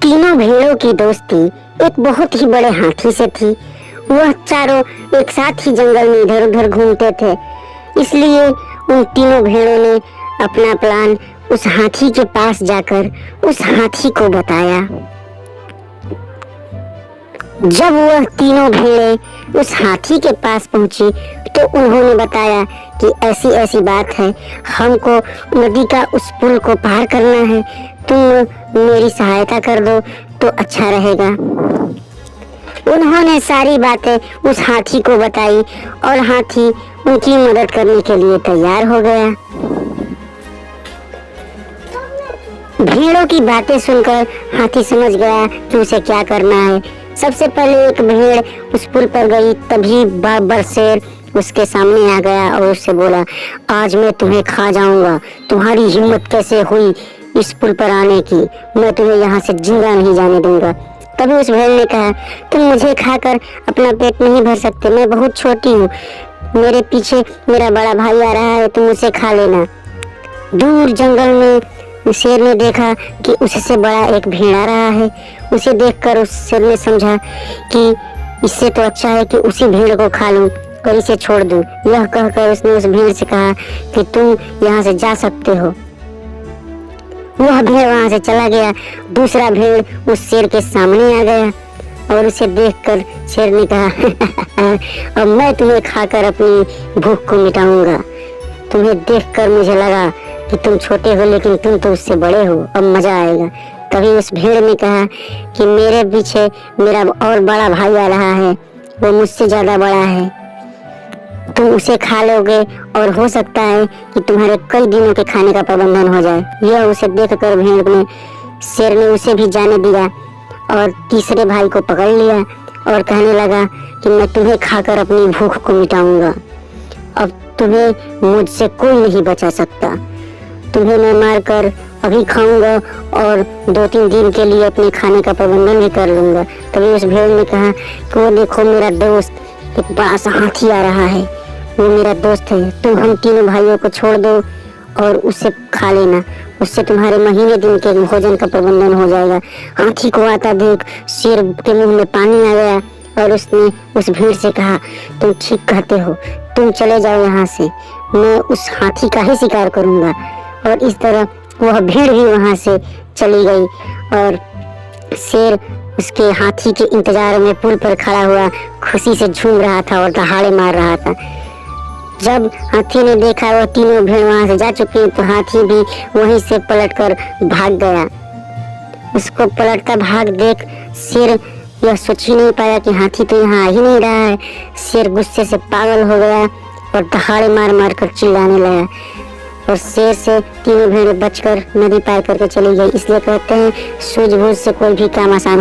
तीनों भेड़ों की दोस्ती एक बहुत ही बड़े हाथी से थी। वह चारों एक साथ ही जंगल में इधर उधर घूमते थे, इसलिए उन तीनों भेड़ों ने अपना प्लान उस हाथी के पास जाकर उस हाथी को बताया। जब वह तीनों भेड़ें उस हाथी के पास पहुंची तो उन्होंने बताया कि ऐसी ऐसी बात है, हमको नदी का उस पुल को पार करना है, तुम मेरी सहायता कर दो तो अच्छा रहेगा। उन्होंने सारी बातें उस हाथी को बताई और हाथी उनकी मदद करने के लिए तैयार हो गया। भेड़ों की बातें सुनकर हाथी समझ गया कि उसे क्या करना है। सबसे पहले एक भेड़ उस पुल पर गई, तभी बाबर शेर उसके सामने आ गया और उससे बोला, आज मैं तुम्हें खा जाऊंगा, तुम्हारी हिम्मत कैसे हुई इस पुल पर आने की, मैं तुम्हें यहाँ से जिंदा नहीं जाने दूंगा। तभी उस भेड़ ने कहा, तुम मुझे खाकर अपना पेट नहीं भर सकते, मैं बहुत छोटी हूँ, मेरे पीछे मेरा बड़ा भाई आ रहा है, तुम उसे खा लेना। दूर जंगल में शेर ने देखा कि उससे बड़ा एक भेड़ आ रहा है। उसे देखकर उस शेर ने समझा कि इससे तो अच्छा है कि उसी भेड़ को खा लूं और इसे छोड़ दूं। यह कहकर उसने उस भेड़ से कहा कि तुम यहाँ से जा सकते हो। वह भेड़ वहां से चला गया। दूसरा भेड़ उस शेर के सामने आ गया और उसे देखकर शेर ने कहा, अब मैं तुम्हें खाकर अपनी भूख को मिटाऊंगा। तुम्हें देखकर मुझे लगा कि तुम छोटे हो, लेकिन तुम तो उससे बड़े हो, अब मजा आएगा। तभी उस भेड़ ने कहा कि मेरे पीछे मेरा और बड़ा भाई आ रहा है, वो मुझसे ज्यादा बड़ा है, तुम उसे खा लोगे और हो सकता है कि तुम्हारे कई दिनों के खाने का प्रबंधन हो जाए। यह उसे देखकर भेड़ ने शेर ने उसे भी जाने दिया और तीसरे भाई को पकड़ लिया और कहने लगा कि मैं तुम्हें खाकर अपनी भूख को मिटाऊंगा, अब तुम्हें मुझसे कोई नहीं बचा सकता, तुम्हें मैं मारकर अभी खाऊंगा और 2-3 दिन के लिए अपने खाने का प्रबंधन भी कर लूंगा। तभी उस भेड़ ने कहा कि वो देखो मेरा दोस्त एक बड़ा सा हाथी आ रहा है, वो मेरा दोस्त है, तुम हम तीनों भाइयों को छोड़ दो और उसे खा लेना, उससे तुम्हारे महीने दिन के भोजन का प्रबंधन हो जाएगा। हाथी को आता देख शेर के मुंह में पानी आ गया और उसने उस भेड़ से कहा, तुम ठीक कहते हो, तुम चले जाओ यहाँ से, मैं उस हाथी का ही शिकार करूंगा। और इस तरह वह भेड़ भी वहां से चली गई और शेर उसके हाथी के इंतजार में पुल पर खड़ा हुआ खुशी से झूम रहा था और दहाड़े मार रहा था। जब हाथी ने देखा वह तीनों भेड़ वहां से जा चुकी तो हाथी भी वहीं से पलटकर भाग गया। उसको पलटता भाग देख शेर यह सोच ही नहीं पाया कि हाथी तो यहाँ आ ही नहीं रहा है। शेर गुस्से से पागल हो गया और दहाड़े मार मार कर चिल्लाने लगा और शेर से तीनों भेड़ बचकर नदी पार करके चली गई। इसलिए कहते हैं सूझबूझ से कोई भी काम आसान